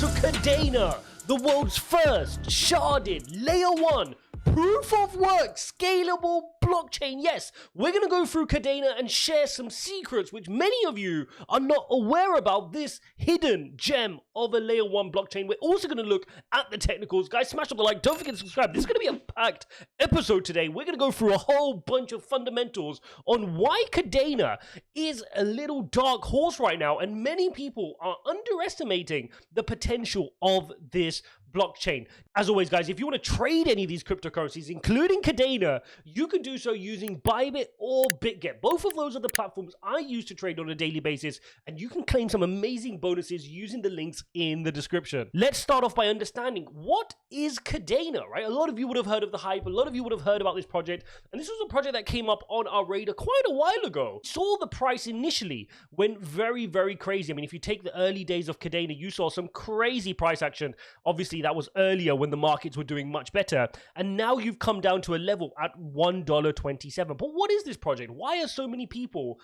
to KADENA, the world's first sharded layer 1 proof of work scalable blockchain. Yes, we're going to go through KADENA and share some secrets which many of you are not aware about this hidden gem of a layer 1 blockchain. We're also going to look at the technicals. Guys, smash up the like, don't forget to subscribe. This is going to be a packed episode today. We're going to go through a whole bunch of fundamentals on why KADENA is a little dark horse right now, and many people are underestimating the potential of this blockchain. As always, guys, if you want to trade any of these cryptocurrencies, including KADENA, you can do so using Bybit or BITGET. Both of those are the platforms I use to trade on a daily basis, and you can claim some amazing bonuses using the links in the description. Let's start off by understanding what is KADENA, right? A lot of you would have heard of the hype, a lot of you would have heard about this project, and this was a project that came up on our radar quite a while ago. Saw the price initially went very, very crazy. I mean, if you take the early days of KADENA, you saw some crazy price action. Obviously, that was earlier when the markets were doing much better, and now you've come down to a level at $1.27. But what is this project? Why are so many people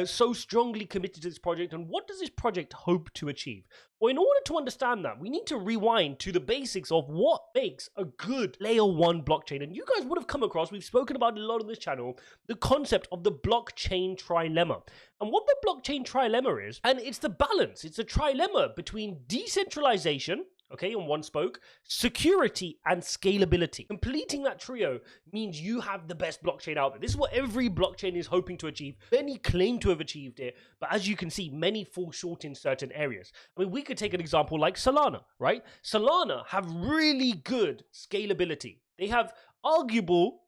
so strongly committed to this project, and what does this project hope to achieve? Well, in order to understand that, we need to rewind to the basics of what makes a good layer 1 blockchain. And you guys would have come across, we've spoken about it a lot on this channel, the concept of the blockchain trilemma. And what the blockchain trilemma is, and it's the balance, it's a trilemma between decentralization, okay, on one spoke, security and scalability. Completing that trio means you have the best blockchain out there. This is what every blockchain is hoping to achieve. Many claim to have achieved it, but as you can see, many fall short in certain areas. I mean, we could take an example like Solana, right? Solana have really good scalability. They have arguable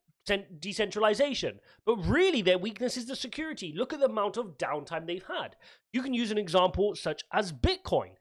decentralization, but really their weakness is the security. Look at the amount of downtime they've had. You can use an example such as Bitcoin.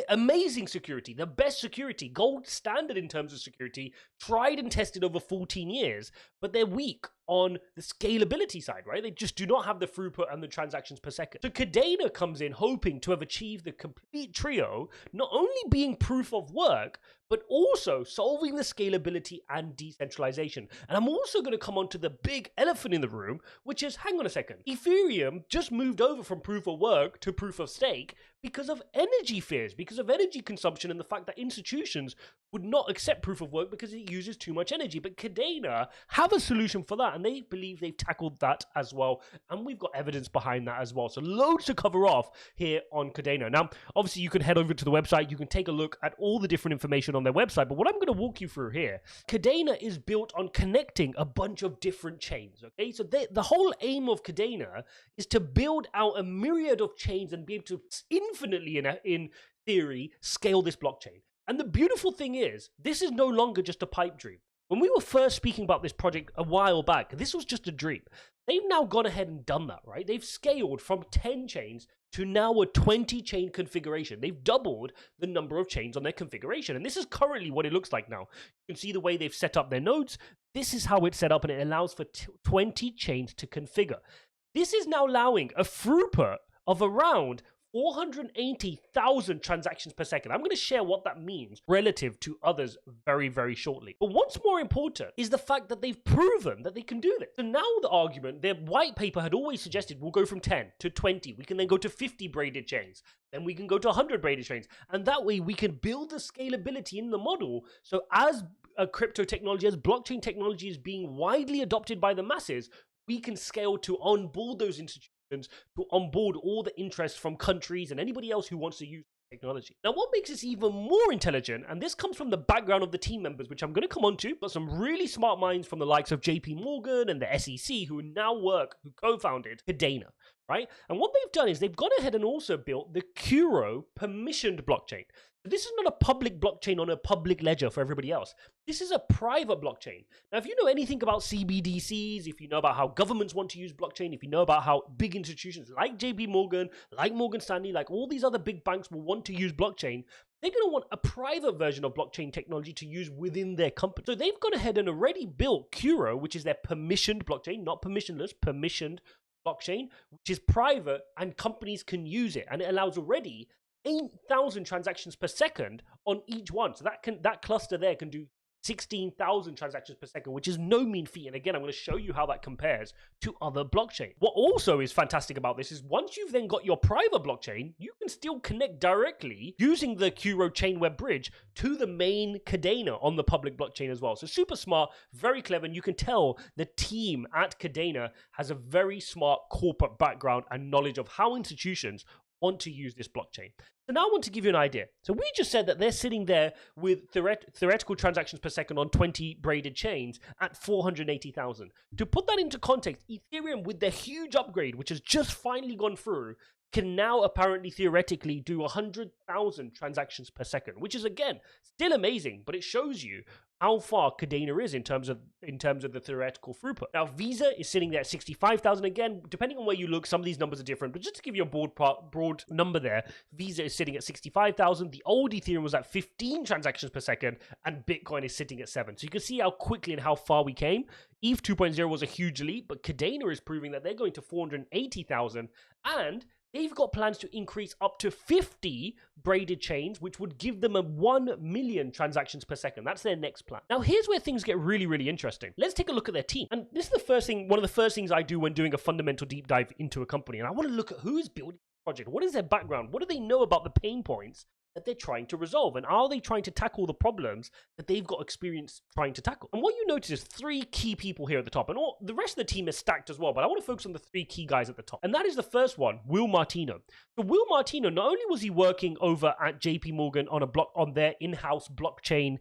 Amazing security, the best security, gold standard in terms of security, tried and tested over 14 years, but they're weak on the scalability side, right? They just do not have the throughput and the transactions per second. So KADENA comes in hoping to have achieved the complete trio, not only being proof of work, but also solving the scalability and decentralization. And I'm also going to come on to the big elephant in the room, which is, hang on a second, Ethereum just moved over from proof of work to proof of stake because of energy fears, because of energy consumption and the fact that institutions would not accept proof of work because it uses too much energy. But KADENA have a solution for that, and they believe they've tackled that as well, and we've got evidence behind that as well. So loads to cover off here on KADENA. Now, obviously, you can head over to the website, you can take a look at all the different information on their website, but what I'm going to walk you through here, KADENA is built on connecting a bunch of different chains, okay? So the whole aim of KADENA is to build out a myriad of chains and be able to infinitely, in theory, scale this blockchain. And the beautiful thing is, this is no longer just a pipe dream. When we were first speaking about this project a while back, this was just a dream. They've now gone ahead and done that, right? They've scaled from 10 chains to now a 20-chain configuration. They've doubled the number of chains on their configuration. And this is currently what it looks like now. You can see the way they've set up their nodes. This is how it's set up, and it allows for 20 chains to configure. This is now allowing a throughput of around 480,000 transactions per second. I'm going to share what that means relative to others very, very shortly. But what's more important is the fact that they've proven that they can do this. So now the argument, their white paper had always suggested we'll go from 10 to 20. We can then go to 50 braided chains. Then we can go to 100 braided chains. And that way we can build the scalability in the model. So as a crypto technology, as blockchain technology is being widely adopted by the masses, we can scale to onboard those institutions, to onboard all the interest from countries and anybody else who wants to use technology. Now, what makes this even more intelligent, and this comes from the background of the team members, which I'm going to come on to, but some really smart minds from the likes of JP Morgan and the SEC who co-founded KADENA, right? And what they've done is they've gone ahead and also built the Kuro permissioned blockchain. This is not a public blockchain on a public ledger for everybody else. This is a private blockchain. Now, if you know anything about CBDCs, if you know about how governments want to use blockchain, if you know about how big institutions like JP Morgan, like Morgan Stanley, like all these other big banks will want to use blockchain, they're going to want a private version of blockchain technology to use within their company. So they've gone ahead and already built Kuro, which is their permissioned blockchain, not permissionless, permissioned blockchain, which is private and companies can use it. And it allows already 8,000 transactions per second on each one. So that cluster there can do 16,000 transactions per second, which is no mean feat. And again, I'm going to show you how that compares to other blockchains. What also is fantastic about this is once you've then got your private blockchain, you can still connect directly using the Curo chain web bridge to the main Cadena on the public blockchain as well. So super smart, very clever, and you can tell the team at Cadena has a very smart corporate background and knowledge of how institutions want to use this blockchain. So now I want to give you an idea. So we just said that they're sitting there with theoretical transactions per second on 20 braided chains at 480,000. To put that into context, Ethereum with their huge upgrade, which has just finally gone through, can now apparently theoretically do 100,000 transactions per second, which is again still amazing, but it shows you how far Cadena is in terms of the theoretical throughput. Now Visa is sitting there at 65,000. Again, depending on where you look, some of these numbers are different, but just to give you a broad number there, Visa is sitting at 65,000. The old Ethereum was at 15 transactions per second, and Bitcoin is sitting at 7. So you can see how quickly and how far we came. ETH 2.0 was a huge leap, but Cadena is proving that they're going to 480,000, and they've got plans to increase up to 50 braided chains, which would give them a 1 million transactions per second. That's their next plan. Now, here's where things get really, really interesting. Let's take a look at their team. And this is the first thing, one of the first things I do when doing a fundamental deep dive into a company. And I want to look at who is building the project. What is their background? What do they know about the pain points that they're trying to resolve? And are they trying to tackle the problems that they've got experience trying to tackle? And what you notice is 3 key people here at the top, and all the rest of the team is stacked as well, but I want to focus on the 3 key guys at the top. And that is the first one, Will Martino. So Will Martino, not only was he working over at JP Morgan on their in-house blockchain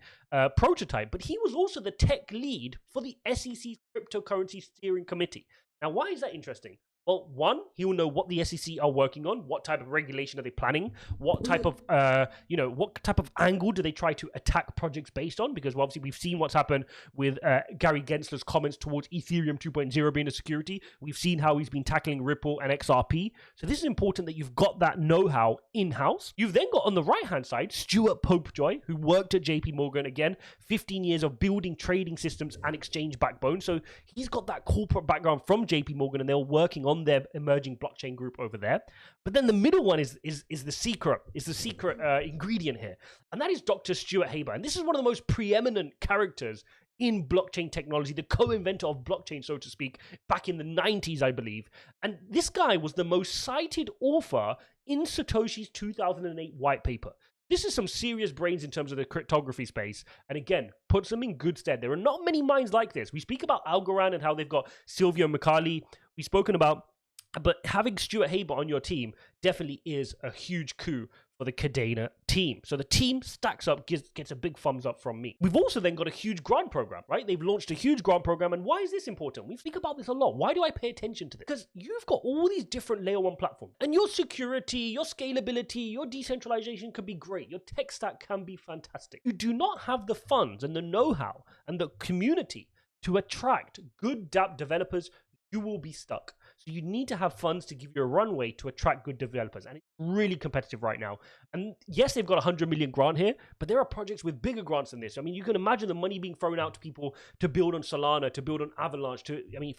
prototype, but he was also the tech lead for the SEC's cryptocurrency steering committee. Now, why is that interesting? Well, one, he will know what the SEC are working on, what type of regulation are they planning, what type of, what type of angle do they try to attack projects based on? Because obviously we've seen what's happened with Gary Gensler's comments towards Ethereum 2.0 being a security. We've seen how he's been tackling Ripple and XRP. So this is important that you've got that know-how in-house. You've then got on the right-hand side, Stuart Popejoy, who worked at JP Morgan, again, 15 years of building trading systems and exchange backbone. So he's got that corporate background from JP Morgan, and they're working on their emerging blockchain group over there. But then the middle one is the secret ingredient here, and that is Dr. Stuart Haber. And this is one of the most preeminent characters in blockchain technology, the co-inventor of blockchain, so to speak, back in the 90s, I believe. And this guy was the most cited author in Satoshi's 2008 white paper. This is some serious brains in terms of the cryptography space, and again, puts them in good stead. There are not many minds like this. We speak about Algorand and how they've got Silvio Micali. We've spoken about, but having Stuart Haber on your team definitely is a huge coup for the Cadena team. So the team stacks up, gets a big thumbs up from me. We've also then got a huge grant program, right? They've launched a huge grant program. And why is this important? We speak about this a lot. Why do I pay attention to this? Because you've got all these different layer 1 platforms, and your security, your scalability, your decentralization could be great. Your tech stack can be fantastic. You do not have the funds and the know-how and the community to attract good dApp developers, you will be stuck. So you need to have funds to give you a runway to attract good developers. And it's really competitive right now. And yes, they've got 100 million grant here, but there are projects with bigger grants than this. I mean, you can imagine the money being thrown out to people to build on Solana, to build on Avalanche,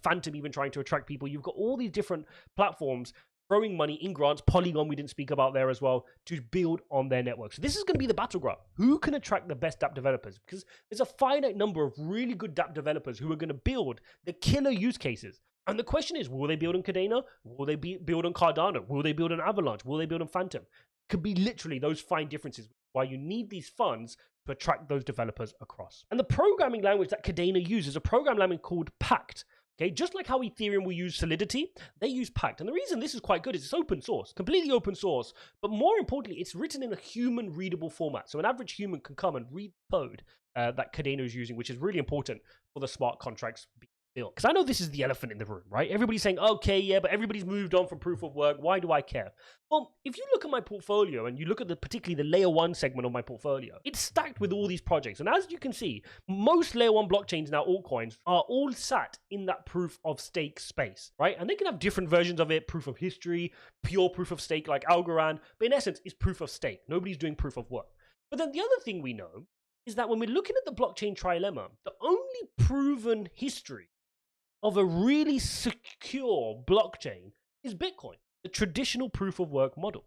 Phantom even trying to attract people. You've got all these different platforms throwing money in grants. Polygon, we didn't speak about there as well, to build on their network. So this is going to be the battleground. Who can attract the best dApp developers? Because there's a finite number of really good dApp developers who are going to build the killer use cases. And the question is, will they build on Cadena? Will they build on Cardano? Will they build on Avalanche? Will they build on Phantom? It could be literally those fine differences why you need these funds to attract those developers across. And the programming language that Cadena uses is a programming language called Pact. Okay, just like how Ethereum will use Solidity, they use Pact. And the reason this is quite good is it's open source, completely open source. But more importantly, it's written in a human readable format. So an average human can come and read code that Cadena is using, which is really important for the smart contracts being built. Because I know this is the elephant in the room, right? Everybody's saying, okay, yeah, but everybody's moved on from proof of work. Why do I care? Well, if you look at my portfolio and you look at particularly the layer 1 segment of my portfolio, it's stacked with all these projects. And as you can see, most layer 1 blockchains now, altcoins, are all sat in that proof of stake space, right? And they can have different versions of it, proof of history, pure proof of stake like Algorand, but in essence, it's proof of stake. Nobody's doing proof of work. But then the other thing we know is that when we're looking at the blockchain trilemma, the only proven history of a really secure blockchain is Bitcoin, the traditional proof of work model.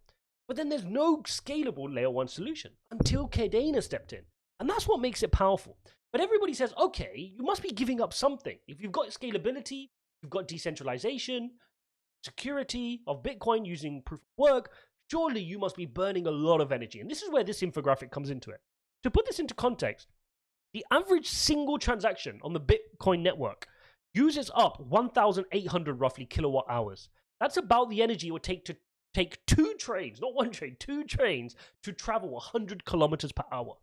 But then there's no scalable layer 1 solution until Cadena stepped in. And that's what makes it powerful. But everybody says, okay, you must be giving up something. If you've got scalability, you've got decentralization, security of Bitcoin using proof of work, surely you must be burning a lot of energy. And this is where this infographic comes into it. To put this into context, the average single transaction on the Bitcoin network uses up 1,800 roughly kilowatt hours. That's about the energy it would take to take 2 trains, not 1 train, 2 trains to travel 100 kilometers per hour.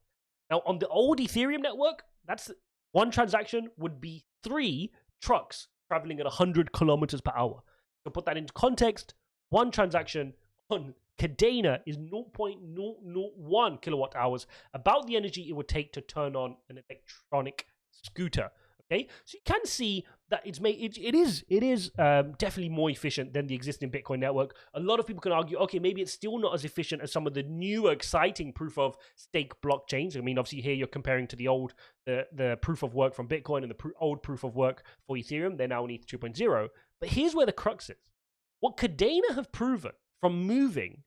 Now, on the old Ethereum network, that's 1 transaction would be 3 trucks traveling at 100 kilometers per hour. To put that into context, 1 transaction on Cadena is 0.001 kilowatt hours, about the energy it would take to turn on an electronic scooter. Okay, so you can see that it is definitely more efficient than the existing Bitcoin network. A lot of people can argue, okay, maybe it's still not as efficient as some of the newer, exciting proof of stake blockchains. I mean, obviously here you're comparing to the proof of work from Bitcoin and the old proof of work for Ethereum. They're now on ETH 2.0. But here's where the crux is. What Cadena have proven from moving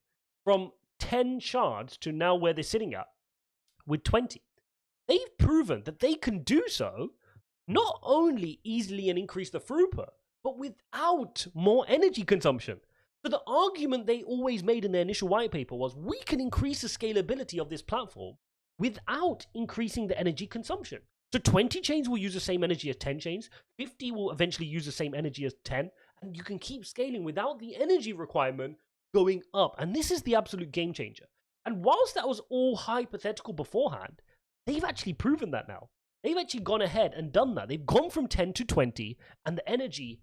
from 10 shards to now where they're sitting at with 20, they've proven that they can do so not only easily and increase the throughput, but without more energy consumption. So the argument they always made in their initial white paper was, we can increase the scalability of this platform without increasing the energy consumption. So 20 chains will use the same energy as 10 chains, 50 will eventually use the same energy as 10, and you can keep scaling without the energy requirement going up. And this is the absolute game changer. And whilst that was all hypothetical beforehand, they've actually proven that now. They've actually gone ahead and done that. They've gone from 10 to 20, and the energy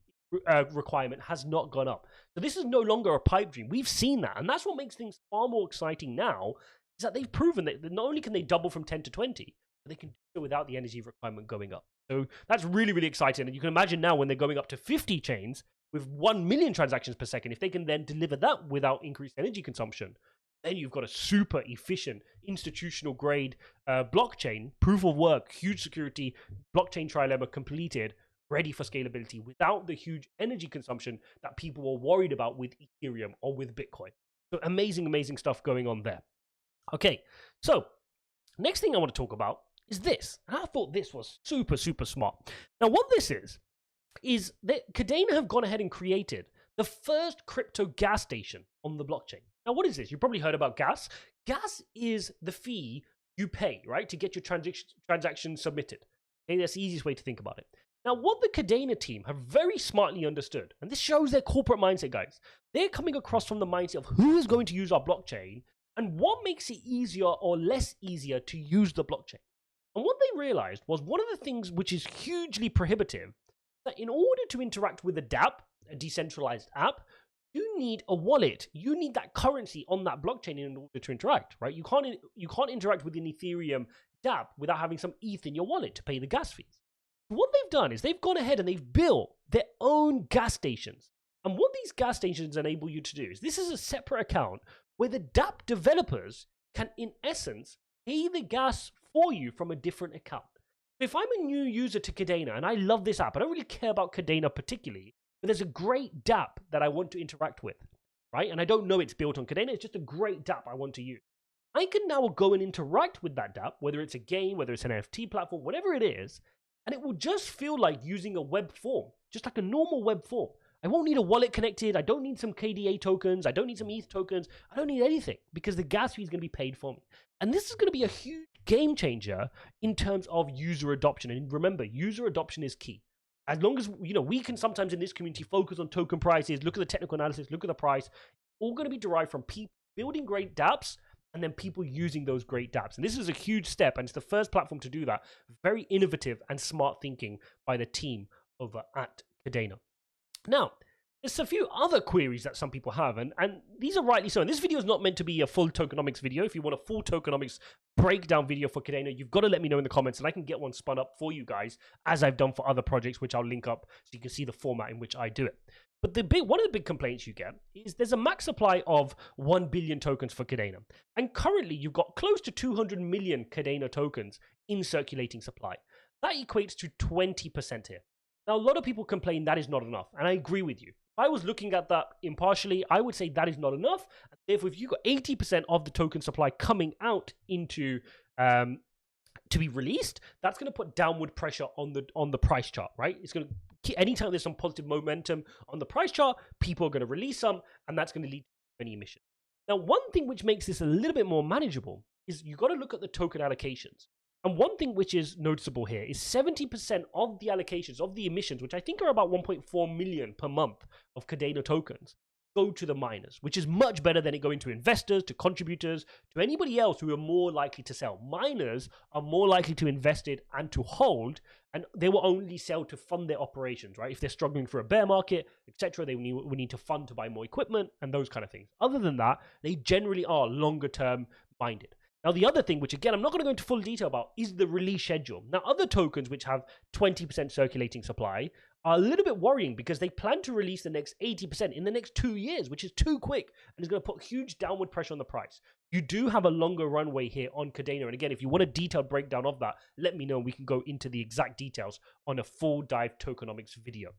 requirement has not gone up. So this is no longer a pipe dream. We've seen that, and that's what makes things far more exciting now, is that they've proven that not only can they double from 10 to 20, but they can do it without the energy requirement going up. So that's really, really exciting. And you can imagine now when they're going up to 50 chains with 1 million transactions per second, if they can then deliver that without increased energy consumption, then you've got a super efficient institutional grade blockchain, proof of work, huge security, blockchain trilemma completed, ready for scalability without the huge energy consumption that people were worried about with Ethereum or with Bitcoin. So amazing, amazing stuff going on there. Okay, so next thing I want to talk about is this. And I thought this was super, super smart. Now, what this is that Cadena have gone ahead and created the first crypto gas station on the blockchain. Now, what is this? You've probably heard about gas. Gas is the fee you pay, right, to get your transaction submitted. Okay, that's the easiest way to think about it. Now, what the Cadena team have very smartly understood, and this shows their corporate mindset, guys, they're coming across from the mindset of who is going to use our blockchain and what makes it easier or less easier to use the blockchain. And what they realized was one of the things which is hugely prohibitive, that in order to interact with a dApp, a decentralized app, you need a wallet. You need that currency on that blockchain in order to interact, right? You can't interact with an Ethereum dApp without having some ETH in your wallet to pay the gas fees. What they've done is they've gone ahead and they've built their own gas stations. And what these gas stations enable you to do is this is a separate account where the dApp developers can, in essence, pay the gas for you from a different account. If I'm a new user to Cadena and I love this app, I don't really care about Cadena particularly, but there's a great dApp that I want to interact with, right? And I don't know it's built on Cadena, it's just a great dApp I want to use. I can now go and interact with that dApp, whether it's a game, whether it's an NFT platform, whatever it is, and it will just feel like using a web form, just like a normal web form. I won't need a wallet connected, I don't need some KDA tokens, I don't need some ETH tokens, I don't need anything because the gas fee is going to be paid for me. And this is going to be a huge game changer in terms of user adoption. And remember, user adoption is key. As long as, we can sometimes in this community focus on token prices, look at the technical analysis, look at the price, all going to be derived from people building great dApps and then people using those great dApps. And this is a huge step, and it's the first platform to do that. Very innovative and smart thinking by the team over at Cadena. Now, there's a few other queries that some people have, and these are rightly so. And this video is not meant to be a full tokenomics video. If you want a full tokenomics breakdown video for Cadena, you've got to let me know in the comments, and I can get one spun up for you guys, as I've done for other projects, which I'll link up so you can see the format in which I do it. But one of the big complaints you get is there's a max supply of 1 billion tokens for Cadena. And currently, you've got close to 200 million Cadena tokens in circulating supply. That equates to 20% here. Now, a lot of people complain that is not enough, and I agree with you. If I was looking at that impartially, I would say that is not enough. Therefore, if you've got 80% of the token supply coming out into to to be released, that's going to put downward pressure on the price chart, right? It's going to, anytime there's some positive momentum on the price chart, people are going to release some, and that's going to lead to many emissions. Now, one thing which makes this a little bit more manageable is you've got to look at the token allocations. And one thing which is noticeable here is 70% of the allocations of the emissions, which I think are about 1.4 million per month of Cadena tokens, go to the miners, which is much better than it going to investors, to contributors, to anybody else who are more likely to sell. Miners are more likely to invest it and to hold, and they will only sell to fund their operations, right? If they're struggling for a bear market, etc., they will need to fund to buy more equipment and those kind of things. Other than that, they generally are longer term minded. Now, the other thing, which again, I'm not going to go into full detail about, is the release schedule. Now, other tokens which have 20% circulating supply are a little bit worrying because they plan to release the next 80% in the next 2 years, which is too quick and is going to put huge downward pressure on the price. You do have a longer runway here on Cadena. And again, if you want a detailed breakdown of that, let me know. We can go into the exact details on a full dive tokenomics video.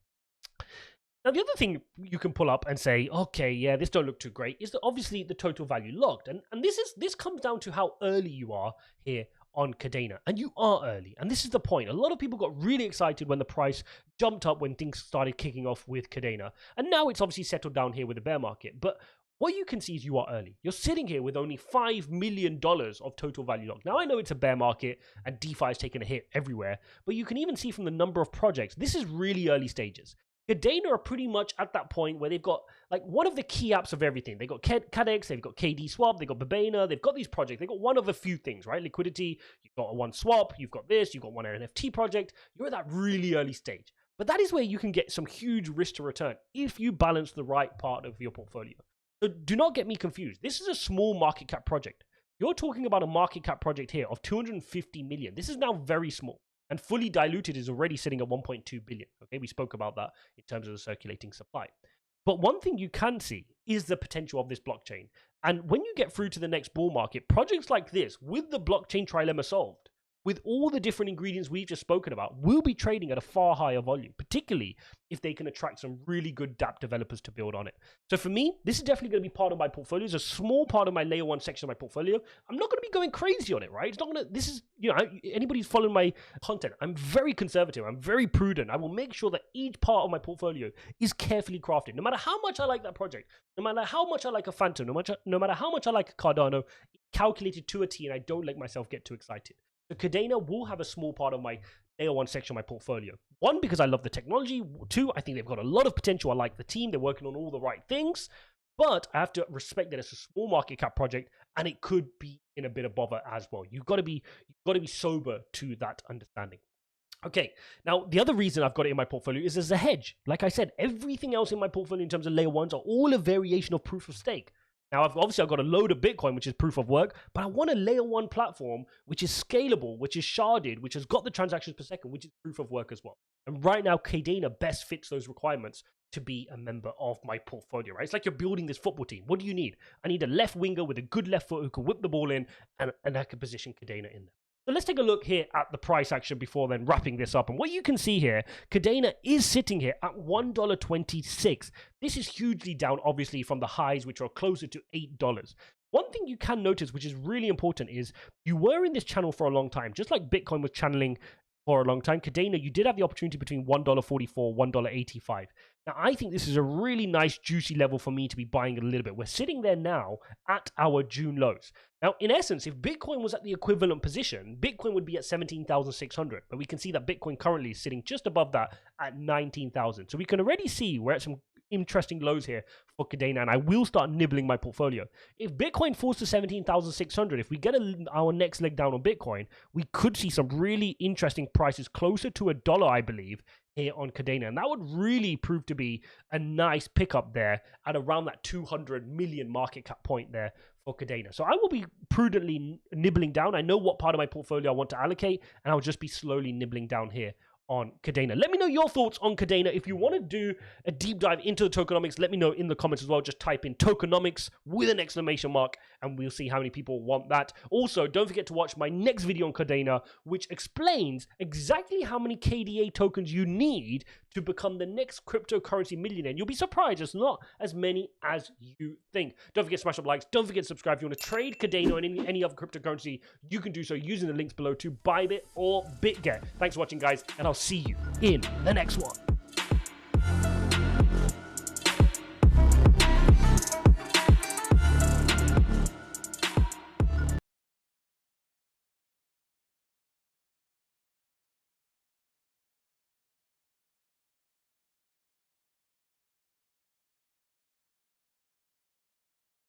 Now, the other thing you can pull up and say, okay, yeah, this don't look too great, is that obviously the total value locked. And this comes down to how early you are here on Cadena. And you are early. And this is the point. A lot of people got really excited when the price jumped up when things started kicking off with Cadena. And now it's obviously settled down here with the bear market. But what you can see is you are early. You're sitting here with only $5 million of total value locked. Now, I know it's a bear market and DeFi is taking a hit everywhere. But you can even see from the number of projects, this is really early stages. Cadena are pretty much at that point where they've got like one of the key apps of everything. They've got KADEX, they've got KD Swap, they've got Bybit, they've got these projects. They've got one of a few things, right? Liquidity, you've got one swap, you've got this, you've got one NFT project. You're at that really early stage. But that is where you can get some huge risk to return if you balance the right part of your portfolio. So do not get me confused. This is a small market cap project. You're talking about a market cap project here of 250 million. This is now very small. And fully diluted is already sitting at 1.2 billion. Okay, we spoke about that in terms of the circulating supply. But one thing you can see is the potential of this blockchain. And when you get through to the next bull market, projects like this, with the blockchain trilemma solved, with all the different ingredients we've just spoken about, will be trading at a far higher volume, particularly if they can attract some really good dApp developers to build on it. So for me, this is definitely going to be part of my portfolio. It's a small part of my layer one section of my portfolio. I'm not going to be going crazy on it, right? It's not going to, this is, you know, anybody who's following my content, I'm very conservative. I'm very prudent. I will make sure that each part of my portfolio is carefully crafted. No matter how much I like that project, no matter how much I like a Phantom, no matter how much I like a Cardano, calculated to a T, and I don't let myself get too excited. So Cadena will have a small part of my layer one section of my portfolio. One, because I love the technology. Two, I think they've got a lot of potential. I like the team. They're working on all the right things. But I have to respect that it's a small market cap project and it could be in a bit of bother as well. You've got to be sober to that understanding. Okay, now the other reason I've got it in my portfolio is as a hedge. Like I said, everything else in my portfolio in terms of layer ones are all a variation of proof of stake. Now, I've got a load of Bitcoin, which is proof of work, but I want a layer one platform, which is scalable, which is sharded, which has got the transactions per second, which is proof of work as well. And right now, Cadena best fits those requirements to be a member of my portfolio, right? It's like you're building this football team. What do you need? I need a left winger with a good left foot who can whip the ball in, and I can position Cadena in there. So let's take a look here at the price action before then wrapping this up. And what you can see here, Cadena is sitting here at $1.26. This is hugely down, obviously, from the highs, which are closer to $8. One thing you can notice, which is really important, is you were in this channel for a long time. Just like Bitcoin was channeling for a long time, Cadena, you did have the opportunity between $1.44, $1.85. Now, I think this is a really nice, juicy level for me to be buying a little bit. We're sitting there now at our June lows. Now, in essence, if Bitcoin was at the equivalent position, Bitcoin would be at 17,600. But we can see that Bitcoin currently is sitting just above that at 19,000. So we can already see we're at some interesting lows here for Cadena, and I will start nibbling my portfolio. If Bitcoin falls to 17,600, if we get our next leg down on Bitcoin, we could see some really interesting prices closer to $1, I believe, here on Cadena, and that would really prove to be a nice pickup there at around that 200 million market cap point there for Cadena. So I will be prudently nibbling down. I know what part of my portfolio I want to allocate, and I'll just be slowly nibbling down here on Cadena. Let me know your thoughts on Cadena. If you want to do a deep dive into the tokenomics, let me know in the comments as well. Just type in tokenomics with an exclamation mark and we'll see how many people want that. Also, don't forget to watch my next video on Cadena, which explains exactly how many KDA tokens you need to become the next cryptocurrency millionaire. And you'll be surprised, it's not as many as you think. Don't forget to smash up likes. Don't forget to subscribe. If you want to trade Cadena or any other cryptocurrency, you can do so using the links below to Bybit or BitGet. Thanks for watching, guys, and I'll see you in the next one.